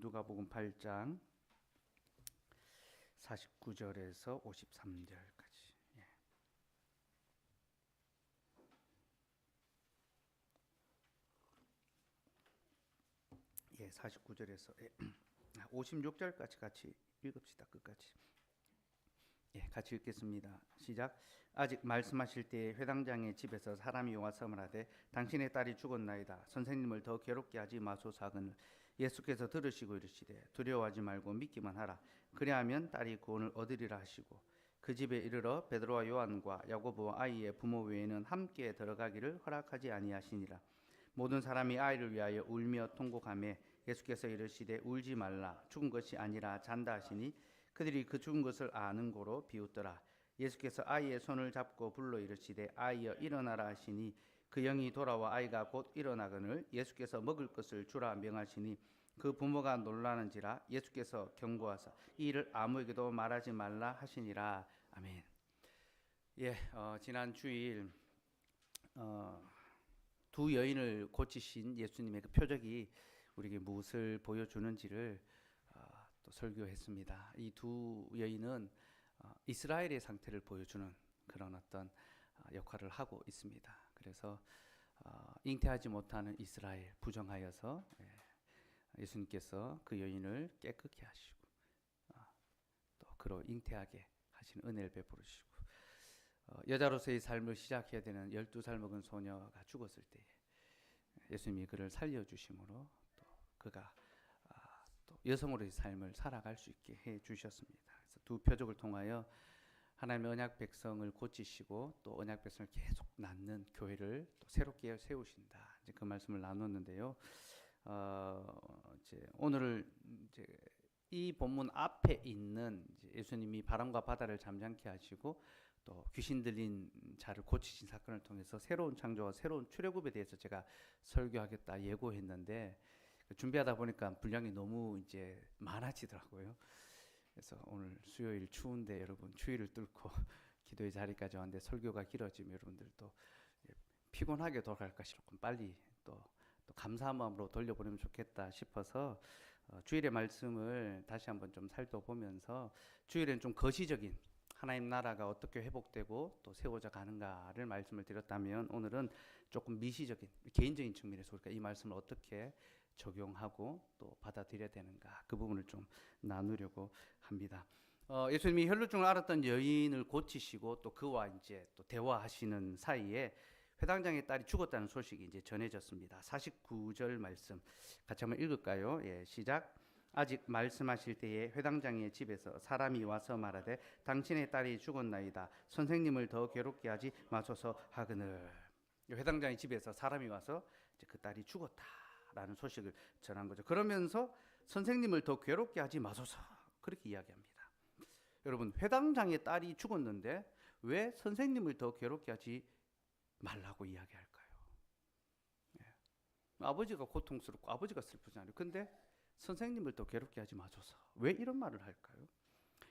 누가복음 8장 49절에서 53절까지. 예, 49절에서 56절까지 같이 읽읍시다. 끝까지. 예, 같이 읽겠습니다. 시작. 아직 말씀하실 때에 회당장의 집에서 사람이 와서 말하되 당신의 딸이 죽었나이다. 선생님을 더 괴롭게 하지 마소서 하거늘 예수께서 들으시고 이르시되 두려워하지 말고 믿기만 하라. 그리하면 딸이 구원을 얻으리라 하시고 그 집에 이르러 베드로와 요한과 야고보와 아이의 부모 외에는 함께 들어가기를 허락하지 아니하시니라. 모든 사람이 아이를 위하여 울며 통곡하며 예수께서 이르시되 울지 말라. 죽은 것이 아니라 잔다 하시니 그들이 그 죽은 것을 아는 고로 비웃더라. 예수께서 아이의 손을 잡고 불러 이르시되 아이여 일어나라 하시니 그 영이 돌아와 아이가 곧 일어나거늘 예수께서 먹을 것을 주라 명하시니 그 부모가 놀라는지라. 예수께서 경고하사 이 일을 아무에게도 말하지 말라 하시니라. 아멘. 예, 지난 주일 두 여인을 고치신 예수님의 그 표적이 우리에게 무엇을 보여주는지를 또 설교했습니다. 이 두 여인은 이스라엘의 상태를 보여주는 그런 어떤 역할을 하고 있습니다. 그래서 잉태하지 못하는 이스라엘 부정하여서 예수님께서 그 여인을 깨끗게 하시고 또 그로 잉태하게 하신 은혜를 베풀으시고 여자로서의 삶을 시작해야 되는 12살 먹은 소녀가 죽었을 때에 예수님이 그를 살려주심으로 또 그가 또 여성으로의 삶을 살아갈 수 있게 해 주셨습니다. 그래서 두 표적을 통하여 하나님의 언약 백성을 고치시고 또 언약 백성을 계속 낳는 교회를 또 새롭게 세우신다. 이제 그 말씀을 나눴는데요. 오늘 이 본문 앞에 있는 예수님이 바람과 바다를 잠잠케 하시고 또 귀신 들린 자를 고치신 사건을 통해서 새로운 창조와 새로운 출애굽에 대해서 제가 설교하겠다 예고했는데 준비하다 보니까 분량이 너무 이제 많아지더라고요. 그래서 오늘 수요일 추운데 여러분 추위를 뚫고 기도의 자리까지 왔는데 설교가 길어지면 여러분들도 피곤하게 돌아갈까 조금 빨리 또 감사한 마음으로 돌려보내면 좋겠다 싶어서 주일의 말씀을 다시 한번 좀 살펴보면서 주일엔 좀 거시적인 하나님 나라가 어떻게 회복되고 또 세워져 가는가를 말씀을 드렸다면 오늘은 조금 미시적인 개인적인 측면에서 우리가 이 말씀을 어떻게 적용하고 또 받아들여야 되는가 그 부분을 좀 나누려고 합니다. 예수님이 혈루증을 앓았던 여인을 고치시고 또 그와 이제 또 대화하시는 사이에 회당장의 딸이 죽었다는 소식이 이제 전해졌습니다. 49절 말씀 같이 한번 읽을까요? 예, 시작. 아직 말씀하실 때에 회당장의 집에서 사람이 와서 말하되 당신의 딸이 죽었나이다. 선생님을 더 괴롭게 하지 마소서 하거늘. 회당장의 집에서 사람이 와서 이제 그 딸이 죽었다라는 소식을 전한 거죠. 그러면서 선생님을 더 괴롭게 하지 마소서 그렇게 이야기합니다. 여러분 회당장의 딸이 죽었는데 왜 선생님을 더 괴롭게 하지 말라고 이야기할까요? 예. 아버지가 고통스럽고 아버지가 슬프잖아요. 근데 선생님을 더 괴롭게 하지 마소서. 왜 이런 말을 할까요?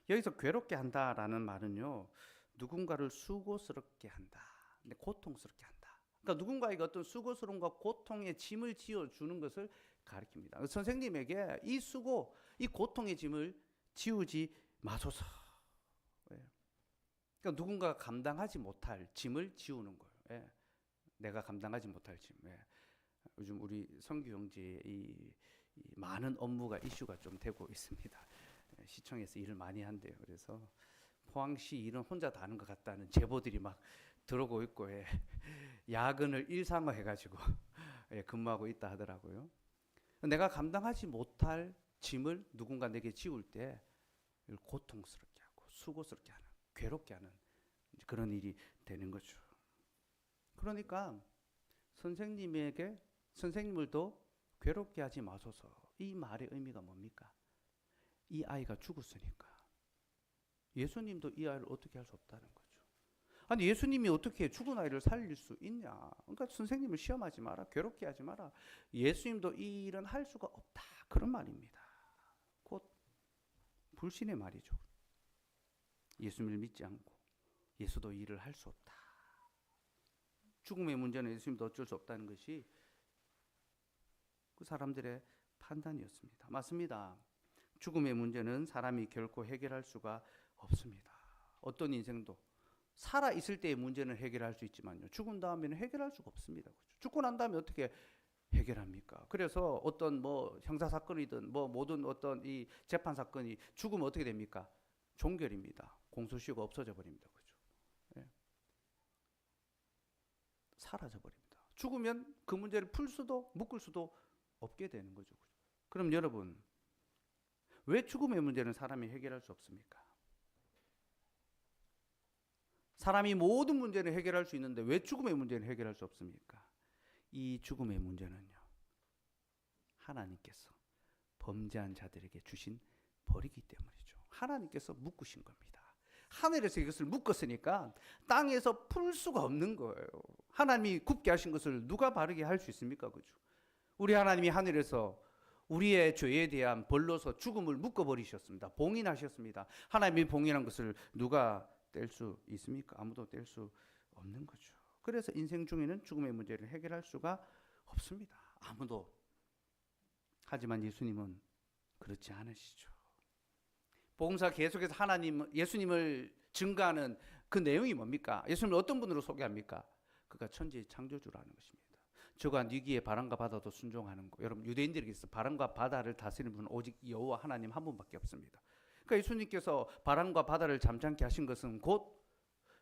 여기서 괴롭게 한다라는 말은요, 누군가를 수고스럽게 한다. 근데 고통스럽게 한다. 그러니까 누군가에게 어떤 수고스러움과 고통의 짐을 지어주는 것을 가리킵니다. 선생님에게 이 수고, 이 고통의 짐을 지우지 마소서. 왜? 그러니까 누군가가 감당하지 못할 짐을 지우는 거예요. 예. 내가 감당하지 못할 짐. 예. 요즘 우리 성규 형제의 이 많은 업무가 이슈가 좀 되고 있습니다. 시청에서 일을 많이 한대요. 그래서 포항시 일은 혼자 다 하는 것 같다는 제보들이 막 들어오고 있고 야근을 일상화해가지고 근무하고 있다 하더라고요. 내가 감당하지 못할 짐을 누군가 내게 지울 때 고통스럽게 하고 수고스럽게 하는 괴롭게 하는 그런 일이 되는 거죠. 그러니까 선생님을 더 괴롭게 하지 마소서. 이 말의 의미가 뭡니까? 이 아이가 죽었으니까 예수님도 이 아이를 어떻게 할 수 없다는 거죠. 아니 예수님이 어떻게 죽은 아이를 살릴 수 있냐. 그러니까 선생님을 시험하지 마라. 괴롭게 하지 마라. 예수님도 이 일은 할 수가 없다. 그런 말입니다. 곧 불신의 말이죠. 예수님을 믿지 않고 예수도 이 일을 할 수 없다. 죽음의 문제는 예수님도 어쩔 수 없다는 것이 그 사람들의 판단이었습니다. 맞습니다. 죽음의 문제는 사람이 결코 해결할 수가 없습니다. 어떤 인생도 살아 있을 때의 문제는 해결할 수 있지만요, 죽은 다음에는 해결할 수가 없습니다. 그렇죠? 죽고 난 다음에 어떻게 해결합니까? 그래서 어떤 뭐 형사 사건이든 뭐 모든 어떤 이 재판 사건이 죽으면 어떻게 됩니까? 종결입니다. 공소시효가 없어져 버립니다. 그죠? 예. 사라져 버립니다. 죽으면 그 문제를 풀 수도 묶을 수도 없게 되는 거죠. 그죠? 그럼 여러분, 왜 죽음의 문제는 사람이 해결할 수 없습니까? 사람이 모든 문제를 해결할 수 있는데 왜 죽음의 문제는 해결할 수 없습니까? 이 죽음의 문제는요, 하나님께서 범죄한 자들에게 주신 벌이기 때문이죠. 하나님께서 묶으신 겁니다. 하늘에서 이것을 묶었으니까 땅에서 풀 수가 없는 거예요. 하나님이 굽게 하신 것을 누가 바르게 할 수 있습니까? 그죠? 우리 하나님이 하늘에서 우리의 죄에 대한 벌로서 죽음을 묶어버리셨습니다. 봉인하셨습니다. 하나님이 봉인한 것을 누가 뗄 수 있습니까? 아무도 뗄 수 없는 거죠. 그래서 인생 중에는 죽음의 문제를 해결할 수가 없습니다. 아무도. 하지만 예수님은 그렇지 않으시죠. 복음서 계속해서 예수님을 증거하는 그 내용이 뭡니까? 예수님을 어떤 분으로 소개합니까? 그가 천지의 창조주라는 것입니다. 저가 니기의 바람과 바다도 순종하는 거. 여러분, 유대인들에게서 바람과 바다를 다스리는 분은 오직 여호와 하나님 한 분밖에 없습니다. 그러니까 예수님께서 바람과 바다를 잠잠케 하신 것은 곧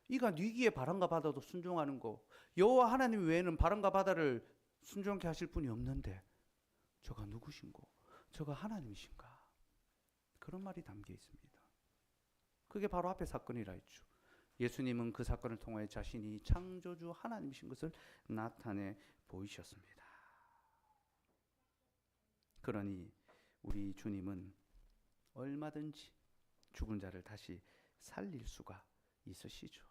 이가 니기의 바람과 바다도 순종하는 거. 여호와 하나님 외에는 바람과 바다를 순종케 하실 분이 없는데 저가 누구신고? 저가 하나님이신가? 그런 말이 담겨 있습니다. 그게 바로 앞에 사건이라 했죠. 예수님은 그 사건을 통해 자신이 창조주 하나님이신 것을 나타내 보이셨습니다. 그러니 우리 주님은 얼마든지 죽은 자를 다시 살릴 수가 있으시죠.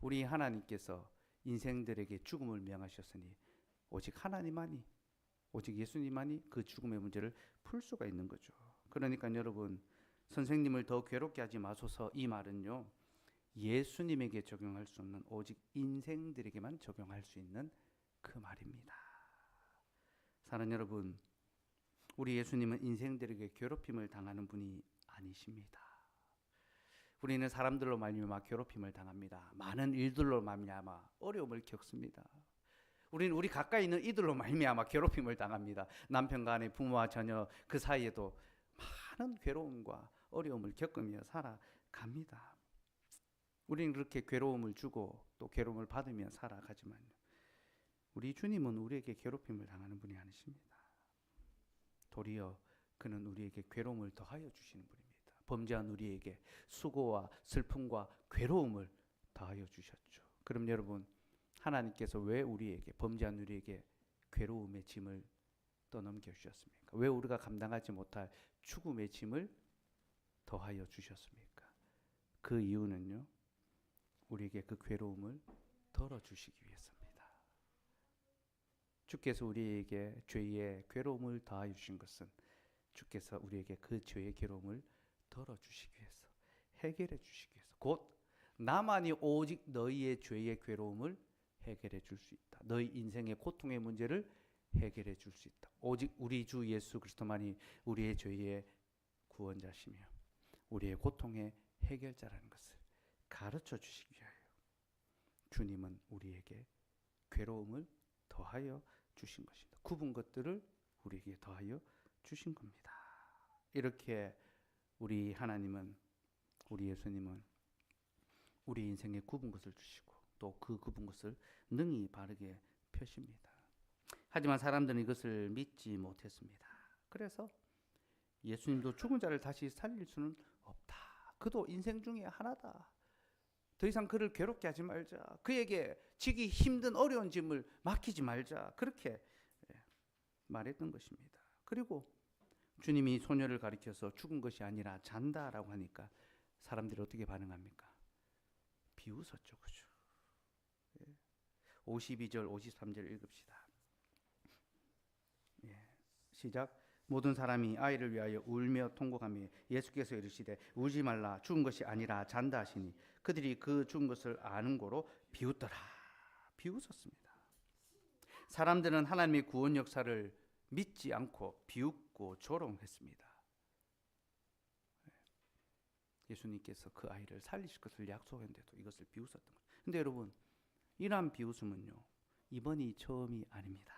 우리 하나님께서 인생들에게 죽음을 명하셨으니 오직 하나님만이, 오직 예수님만이 그 죽음의 문제를 풀 수가 있는 거죠. 그러니까 여러분, 선생님을 더 괴롭게 하지 마소서, 이 말은요, 예수님에게 적용할 수 없는 오직 인생들에게만 적용할 수 있는 그 말입니다. 사랑하는 여러분, 우리 예수님은 인생들에게 괴롭힘을 당하는 분이 아니십니다. 우리는 사람들로 말미암아 괴롭힘을 당합니다. 많은 일들로 말미암아 어려움을 겪습니다. 우리는 우리 가까이 있는 이들로 말미암아 괴롭힘을 당합니다. 남편과 아내, 부모와 자녀 그 사이에도 많은 괴로움과 어려움을 겪으며 살아갑니다. 우리는 그렇게 괴로움을 주고 또 괴로움을 받으며 살아가지만 우리 주님은 우리에게 괴롭힘을 당하는 분이 아니십니다. 도리어 그는 우리에게 괴로움을 더하여 주시는 분입니다. 범죄한 우리에게 수고와 슬픔과 괴로움을 더하여 주셨죠. 그럼 여러분, 하나님께서 왜 우리에게, 범죄한 우리에게 괴로움의 짐을 떠넘겨 주셨습니까? 왜 우리가 감당하지 못할 죽음의 짐을 더하여 주셨습니까? 그 이유는요, 우리에게 그 괴로움을 덜어주시기 위해서입니다. 주께서 우리에게 죄의 괴로움을 더하여 주신 것은 주께서 우리에게 그 죄의 괴로움을 덜어주시기 위해서, 해결해 주시기 위해서, 곧 나만이 오직 너희의 죄의 괴로움을 해결해 줄 수 있다. 너희 인생의 고통의 문제를 해결해 줄 수 있다. 오직 우리 주 예수 그리스도만이 우리의 죄의 구원자시며 우리의 고통의 해결자라는 것을 가르쳐 주시기 위하여 주님은 우리에게 괴로움을 더하여 주신 것입니다. 굽은 것들을 우리에게 더하여 주신 겁니다. 이렇게 우리 하나님은, 우리 예수님은 우리 인생에 굽은 것을 주시고 또 그 굽은 것을 능히 바르게 펴십니다. 하지만 사람들은 이것을 믿지 못했습니다. 그래서 예수님도 죽은 자를 다시 살릴 수는 없다. 그도 인생 중에 하나다. 더 이상 그를 괴롭게 하지 말자. 그에게 지기 힘든 어려운 짐을 맡기지 말자. 그렇게 말했던 것입니다. 그리고 주님이 소녀를 가리켜서 죽은 것이 아니라 잔다라고 하니까 사람들이 어떻게 반응합니까? 비웃었죠. 그죠? 52절, 53절 읽읍시다. 시작. 모든 사람이 아이를 위하여 울며 통곡하며 예수께서 이르시되 울지 말라, 죽은 것이 아니라 잔다 하시니 그들이 그 죽은 것을 아는 고로 비웃더라. 비웃었습니다. 사람들은 하나님의 구원 역사를 믿지 않고 비웃고 조롱했습니다. 예수님께서 그 아이를 살리실 것을 약속했는데도 이것을 비웃었던 거예요. 근데 여러분, 이러한 비웃음은요, 이번이 처음이 아닙니다.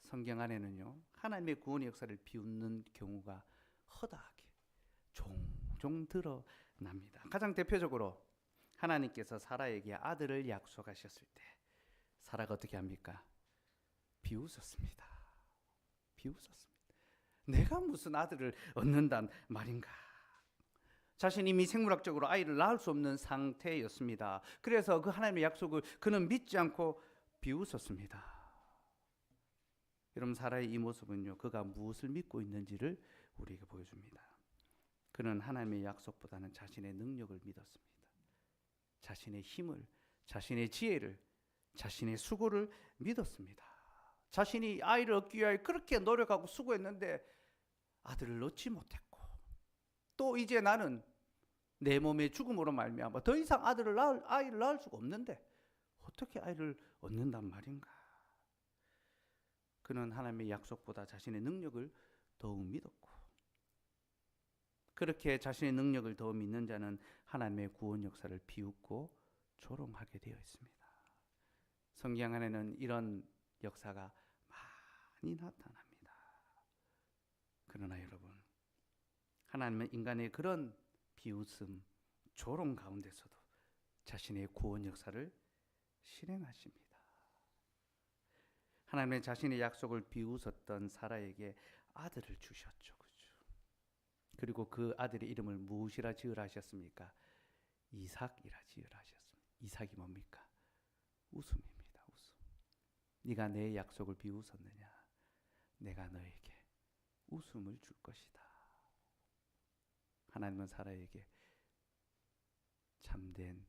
성경 안에는요, 하나님의 구원의 역사를 비웃는 경우가 허다하게 종종 드러납니다. 가장 대표적으로 하나님께서 사라에게 아들을 약속하셨을 때 사라가 어떻게 합니까? 비웃었습니다. 비웃었습니다. 내가 무슨 아들을 얻는단 말인가? 자신이 이미 생물학적으로 아이를 낳을 수 없는 상태였습니다. 그래서 그 하나님의 약속을 그는 믿지 않고 비웃었습니다. 여러분, 사라의 이 모습은요, 그가 무엇을 믿고 있는지를 우리에게 보여줍니다. 그는 하나님의 약속보다는 자신의 능력을 믿었습니다. 자신의 힘을, 자신의 지혜를, 자신의 수고를 믿었습니다. 자신이 아이를 얻기 위하여 그렇게 노력하고 수고했는데 아들을 얻지 못했고, 또 이제 나는 내 몸의 죽음으로 말미암아 더 이상 아이를 낳을 수가 없는데 어떻게 아이를 얻는단 말인가? 그는 하나님의 약속보다 자신의 능력을 더욱 믿었고, 그렇게 자신의 능력을 더 믿는 자는 하나님의 구원 역사를 비웃고 조롱하게 되어 있습니다. 성경 안에는 이런 역사가 많이 나타납니다. 그러나 여러분, 하나님은 인간의 그런 비웃음, 조롱 가운데서도 자신의 구원 역사를 실행하십니다. 하나님은 자신의 약속을 비웃었던 사라에게 아들을 주셨죠. 그리고 그 아들의 이름을 무엇이라 지으라 하셨습니까? 이삭이라 지으라 하셨습니다. 이삭이 뭡니까? 웃음입니다. 웃음. 네가 내 약속을 비웃었느냐? 내가 너에게 웃음을 줄 것이다. 하나님은 사라에게 참된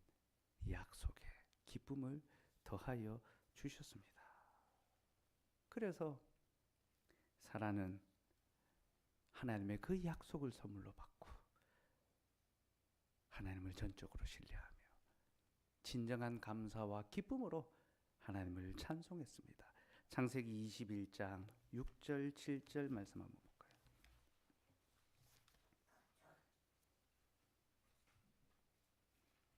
약속에 기쁨을 더하여 주셨습니다. 그래서 사라는 하나님의 그 약속을 선물로 받고 하나님을 전적으로 신뢰하며 진정한 감사와 기쁨으로 하나님을 찬송했습니다. 창세기 21장 6절 7절 말씀 한번 볼까요?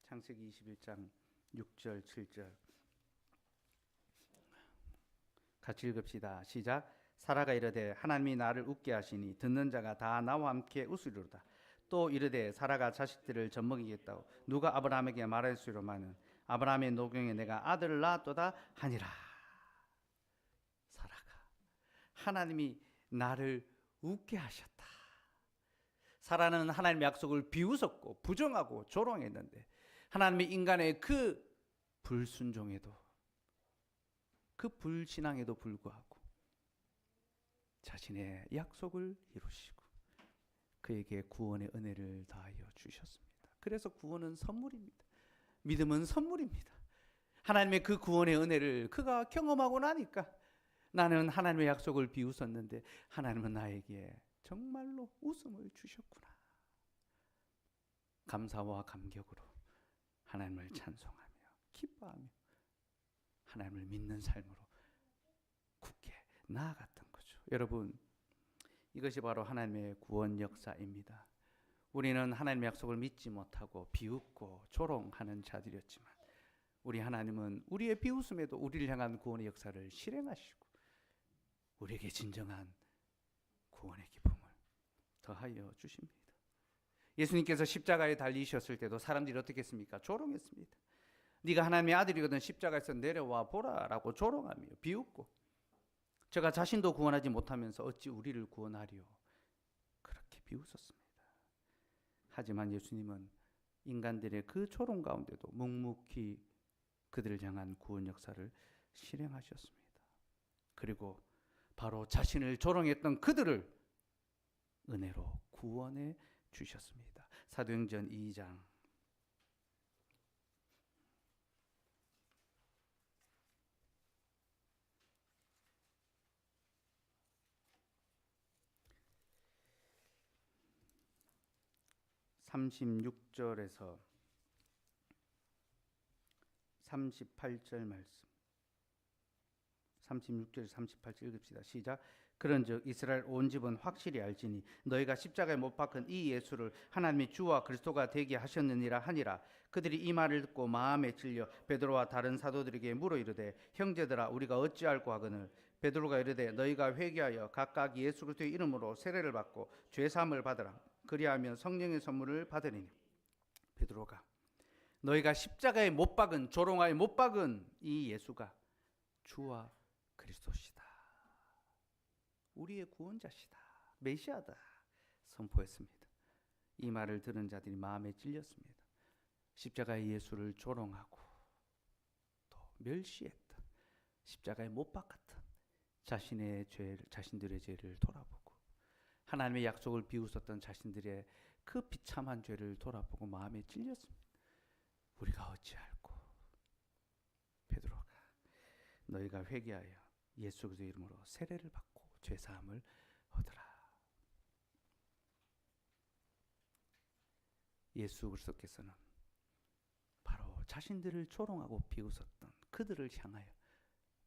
창세기 21장 6절 7절 같이 읽읍시다. 시작. 사라가 이르되 하나님이 나를 웃게 하시니 듣는 자가 다 나와 함께 웃으리로다. 또 이르되 사라가 자식들을 젖먹이겠다고 누가 아브라함에게 말하였으리로마는 아브라함의 노경에 내가 아들을 낳았도다 하니라. 사라가 하나님이 나를 웃게 하셨다. 사라는 하나님의 약속을 비웃었고 부정하고 조롱했는데 하나님의 인간의 그 불순종에도 그 불신앙에도 불구하고 자신의 약속을 이루시고 그에게 구원의 은혜를 다하여 주셨습니다. 그래서 구원은 선물입니다. 믿음은 선물입니다. 하나님의 그 구원의 은혜를 그가 경험하고 나니까 나는 하나님의 약속을 비웃었는데 하나님은 나에게 정말로 웃음을 주셨구나. 감사와 감격으로 하나님을 찬송하며 기뻐하며 하나님을 믿는 삶으로 굳게 나아갔던 거죠. 여러분, 이것이 바로 하나님의 구원 역사입니다. 우리는 하나님의 약속을 믿지 못하고 비웃고 조롱하는 자들이었지만 우리 하나님은 우리의 비웃음에도 우리를 향한 구원의 역사를 실행하시고 우리에게 진정한 구원의 기쁨을 더하여 주십니다. 예수님께서 십자가에 달리셨을 때도 사람들이 어떻게 했습니까? 조롱했습니다. 네가 하나님의 아들이거든 십자가에서 내려와 보라라고 조롱하며 비웃고 제가 자신도 구원하지 못하면서 어찌 우리를 구원하리요? 그렇게 비웃었습니다. 하지만 예수님은 인간들의 그 조롱 가운데도 묵묵히 그들을 향한 구원 역사를 실행하셨습니다. 그리고 바로 자신을 조롱했던 그들을 은혜로 구원해 주셨습니다. 사도행전 2장 36절에서 38절 말씀. 36절 38절 읽읍시다. 시작. 그런즉 이스라엘 온 집은 확실히 알지니 너희가 십자가에 못 박은 이 예수를 하나님이 주와 그리스도가 되게 하셨느니라 하니라. 그들이 이 말을 듣고 마음에 찔려 베드로와 다른 사도들에게 물어 이르되 형제들아 우리가 어찌할꼬 하거늘. 베드로가 이르되 너희가 회개하여 각각 예수 그리스도의 이름으로 세례를 받고 죄 사함을 받으라. 그리하면 성령의 선물을 받으리니. 베드로가 너희가 십자가에 못 박은 조롱하에 못 박은 이 예수가 주와 그리스도시다. 우리의 구원자시다. 메시아다. 선포했습니다. 이 말을 들은 자들이 마음에 찔렸습니다. 십자가의 예수를 조롱하고 또 멸시했던, 십자가에 못 박았던 자신들의 죄를 돌아보고 하나님의 약속을 비웃었던 자신들의 그 비참한 죄를 돌아보고 마음에 찔렸습니다. 우리가 어찌할꼬. 베드로가 너희가 회개하여 예수 그리스도의 이름으로 세례를 받고 죄 사함을 얻으라. 예수 그리스도께서는 바로 자신들을 조롱하고 비웃었던 그들을 향하여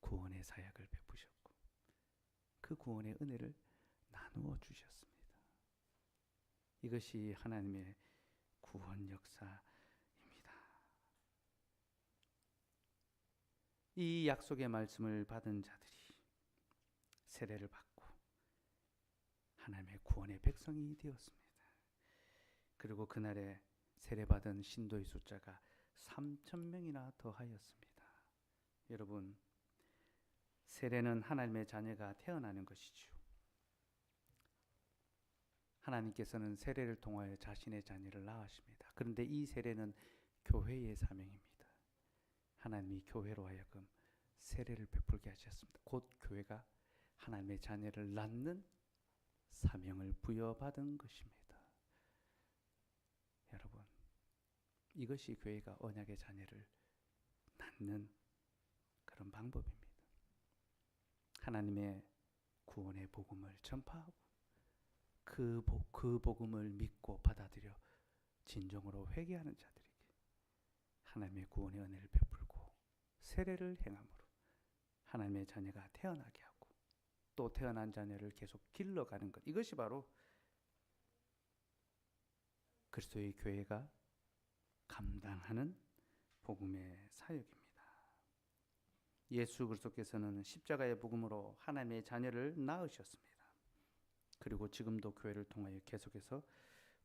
구원의 사역을 베푸셨고 그 구원의 은혜를 나누어 주셨습니다. 이것이 하나님의 구원 역사입니다. 이 약속의 말씀을 받은 자들이 세례를 받고 하나님의 구원의 백성이 되었습니다. 그리고 그날에 세례받은 신도의 숫자가 3,000명이나 더하였습니다. 여러분, 세례는 하나님의 자녀가 태어나는 것이죠. 하나님께서는 세례를 통하여 자신의 자녀를 낳으십니다. 그런데 이 세례는 교회의 사명입니다. 하나님이 교회로 하여금 세례를 베풀게 하셨습니다. 곧 교회가 하나님의 자녀를 낳는 사명을 부여받은 것입니다. 여러분, 이것이 교회가 언약의 자녀를 낳는 그런 방법입니다. 하나님의 구원의 복음을 전파하고 그 복음을 믿고 받아들여 진정으로 회개하는 자들에게 하나님의 구원의 은혜를 베풀고 세례를 행함으로 하나님의 자녀가 태어나게 하고 또 태어난 자녀를 계속 길러가는 것, 이것이 바로 그리스도의 교회가 감당하는 복음의 사역입니다. 예수 그리스도께서는 십자가의 복음으로 하나님의 자녀를 낳으셨습니다. 그리고 지금도 교회를 통하여 계속해서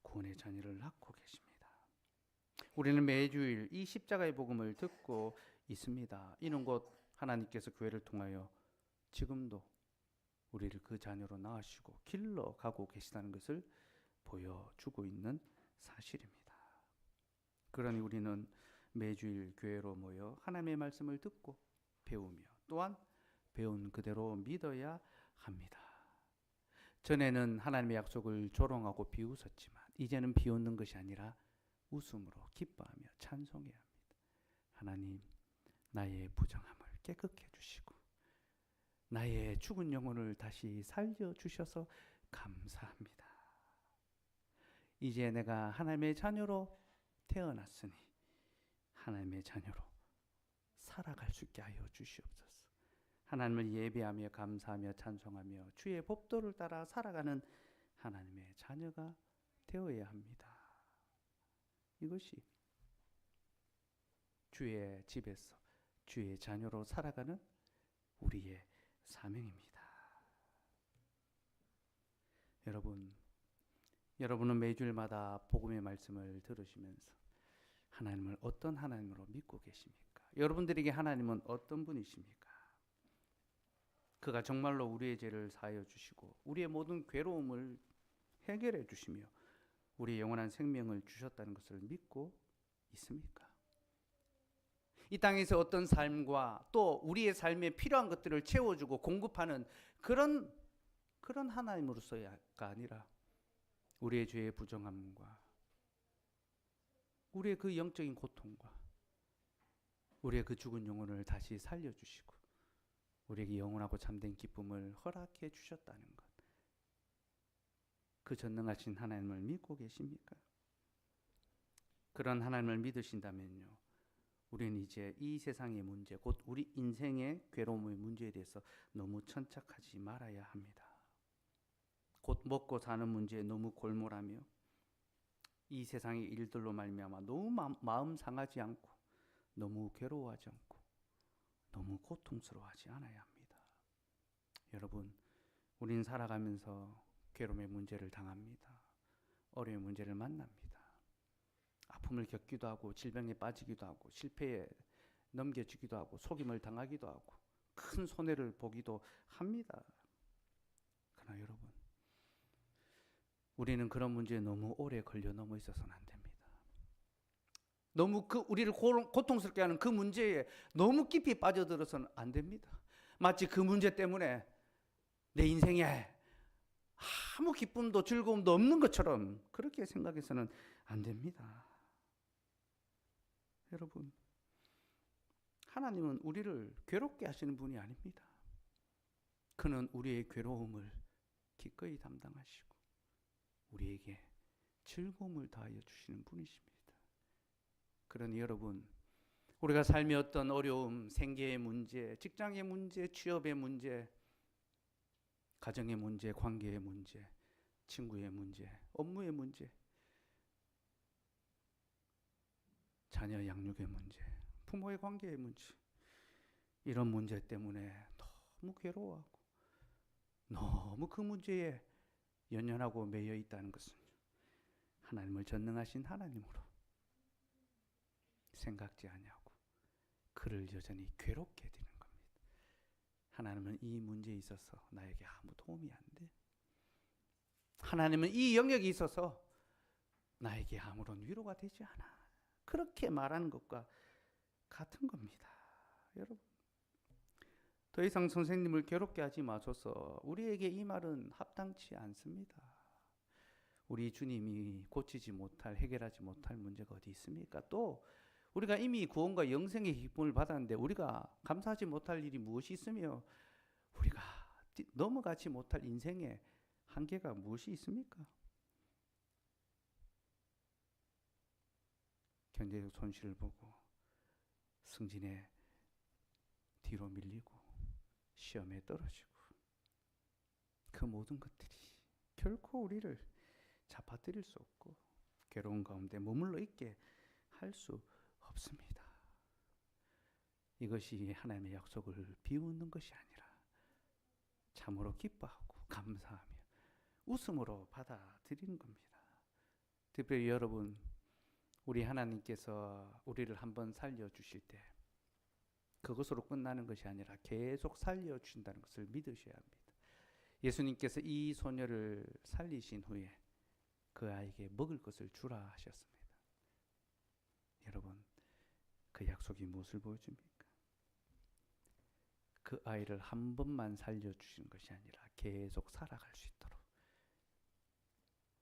구원의 자녀를 낳고 계십니다. 우리는 매주일 이 십자가의 복음을 듣고 있습니다. 이는 곧 하나님께서 교회를 통하여 지금도 우리를 그 자녀로 낳으시고 길러가고 계시다는 것을 보여주고 있는 사실입니다. 그러니 우리는 매주일 교회로 모여 하나님의 말씀을 듣고 배우며 또한 배운 그대로 믿어야 합니다. 전에는 하나님의 약속을 조롱하고 비웃었지만 이제는 비웃는 것이 아니라 웃음으로 기뻐하며 찬송해야 합니다. 하나님, 나의 부정함을 깨끗게 해주시고 나의 죽은 영혼을 다시 살려주셔서 감사합니다. 이제 내가 하나님의 자녀로 태어났으니 하나님의 자녀로 살아갈 수 있게 하여 주시옵소서. 하나님을 예배하며 감사하며 찬송하며 주의 법도를 따라 살아가는 하나님의 자녀가 되어야 합니다. 이것이 주의 집에서 주의 자녀로 살아가는 우리의 사명입니다. 여러분은 매주일마다 복음의 말씀을 들으시면서 하나님을 어떤 하나님으로 믿고 계십니까? 여러분들에게 하나님은 어떤 분이십니까? 그가 정말로 우리의 죄를 사하여 주시고 우리의 모든 괴로움을 해결해 주시며 우리의 영원한 생명을 주셨다는 것을 믿고 있습니까? 이 땅에서 어떤 삶과 또 우리의 삶에 필요한 것들을 채워주고 공급하는 그런 하나님으로서가 아니라 우리의 죄의 부정함과 우리의 그 영적인 고통과 우리의 그 죽은 영혼을 다시 살려주시고 우리에게 영원하고 참된 기쁨을 허락해 주셨다는 것, 그 전능하신 하나님을 믿고 계십니까? 그런 하나님을 믿으신다면요, 우리는 이제 이 세상의 문제, 곧 우리 인생의 괴로움의 문제에 대해서 너무 천착하지 말아야 합니다. 곧 먹고 사는 문제에 너무 골몰하며 이 세상의 일들로 말미암아 너무 마음 상하지 않고 너무 괴로워하지 않고 너무 고통스러워하지 않아야 합니다. 여러분, 우리는 살아가면서 괴로움의 문제를 당합니다. 어려움의 문제를 만납니다. 아픔을 겪기도 하고 질병에 빠지기도 하고 실패에 넘겨지기도 하고 속임을 당하기도 하고 큰 손해를 보기도 합니다. 그러나 여러분, 우리는 그런 문제에 너무 오래 걸려 넘어 있어서는 안 됩니다. 너무 우리를 고통스럽게 하는 그 문제에 너무 깊이 빠져들어서는 안 됩니다. 마치 그 문제 때문에 내 인생에 아무 기쁨도 즐거움도 없는 것처럼 그렇게 생각해서는 안 됩니다. 여러분, 하나님은 우리를 괴롭게 하시는 분이 아닙니다. 그는 우리의 괴로움을 기꺼이 담당하시고 우리에게 즐거움을 더하여 주시는 분이십니다. 그러니 여러분, 우리가 삶의 어떤 어려움, 생계의 문제, 직장의 문제, 취업의 문제, 가정의 문제, 관계의 문제, 친구의 문제, 업무의 문제, 자녀 양육의 문제, 부모의 관계의 문제, 이런 문제 때문에 너무 괴로워하고 너무 그 문제에 연연하고 매여 있다는 것은 하나님을 전능하신 하나님으로 생각지 아니하고 그를 여전히 괴롭게 되는 겁니다. 하나님은 이 문제에 있어서 나에게 아무 도움이 안 돼. 하나님은 이 영역에 있어서 나에게 아무런 위로가 되지 않아. 그렇게 말하는 것과 같은 겁니다. 여러분, 더 이상 선생님을 괴롭게 하지 마소서. 우리에게 이 말은 합당치 않습니다. 우리 주님이 고치지 못할, 해결하지 못할 문제가 어디 있습니까? 또 우리가 이미 구원과 영생의 기쁨을 받았는데 우리가 감사하지 못할 일이 무엇이 있으며 우리가 넘어가지 못할 인생의 한계가 무엇이 있습니까? 경제적 손실을 보고 승진에 뒤로 밀리고 시험에 떨어지고 그 모든 것들이 결코 우리를 잡아뜨릴 수 없고 괴로운 가운데 머물러 있게 할 수 없습니다. 이것이 하나님의 약속을 비웃는 것이 아니라 참으로 기뻐하고 감사하며 웃음으로 받아들이는 겁니다. 특별히 여러분, 우리 하나님께서 우리를 한번 살려주실 때 그것으로 끝나는 것이 아니라 계속 살려주신다는 것을 믿으셔야 합니다. 예수님께서 이 소녀를 살리신 후에 그 아이에게 먹을 것을 주라 하셨습니다. 여러분, 그 약속이 무엇을 보여줍니까? 그 아이를 한 번만 살려주신 것이 아니라 계속 살아갈 수 있도록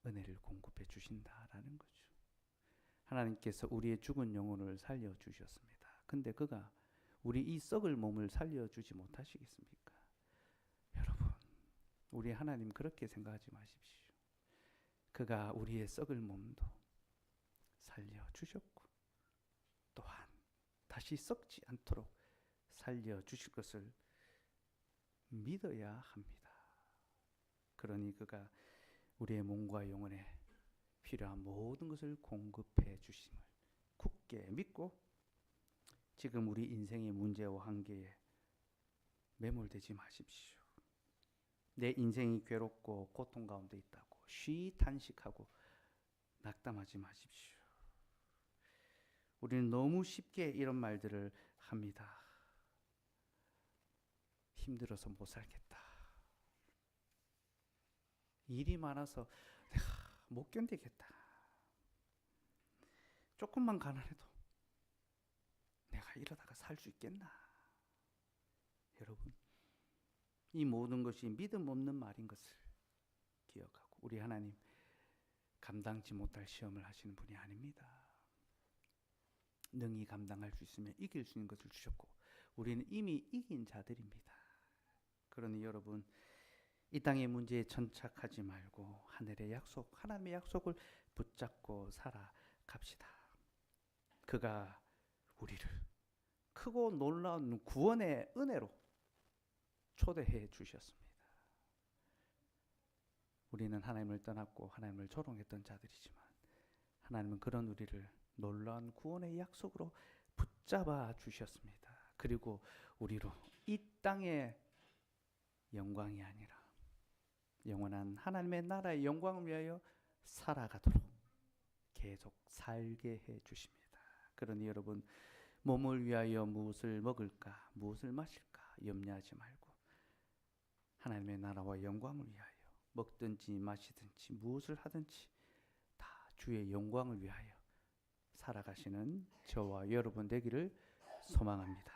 은혜를 공급해 주신다라는 거죠. 하나님께서 우리의 죽은 영혼을 살려주셨습니다. 근데 그가 우리 이 썩을 몸을 살려주지 못하시겠습니까? 여러분, 우리 하나님 그렇게 생각하지 마십시오. 그가 우리의 썩을 몸도 살려주셨고 또한 다시 썩지 않도록 살려주실 것을 믿어야 합니다. 그러니 그가 우리의 몸과 영혼에 필요한 모든 것을 공급해 주심을 굳게 믿고 지금 우리 인생의 문제와 한계에 매몰되지 마십시오. 내 인생이 괴롭고 고통 가운데 있다고 쉬 탄식하고 낙담하지 마십시오. 우리는 너무 쉽게 이런 말들을 합니다. 힘들어서 못 살겠다. 일이 많아서 내가 못 견디겠다. 조금만 가난해도 내가 이러다가 살 수 있겠나. 여러분, 이 모든 것이 믿음 없는 말인 것을 기억하고 우리 하나님 감당치 못할 시험을 하시는 분이 아닙니다. 능히 감당할 수 있으면 이길 수 있는 것을 주셨고 우리는 이미 이긴 자들입니다. 그러니 여러분, 이 땅의 문제에 천착하지 말고 하늘의 약속, 하나님의 약속을 붙잡고 살아갑시다. 그가 우리를 크고 놀라운 구원의 은혜로 초대해 주셨습니다. 우리는 하나님을 떠났고 하나님을 조롱했던 자들이지만 하나님은 그런 우리를 놀라운 구원의 약속으로 붙잡아 주셨습니다. 그리고 우리로 이 땅의 영광이 아니라 영원한 하나님의 나라의 영광을 위하여 살아가도록 계속 살게 해 주십니다. 그러니 여러분, 몸을 위하여 무엇을 먹을까, 무엇을 마실까 염려하지 말고 하나님의 나라와 영광을 위하여 먹든지 마시든지 무엇을 하든지 다 주의 영광을 위하여 살아가시는 저와 여러분 되기를 소망합니다.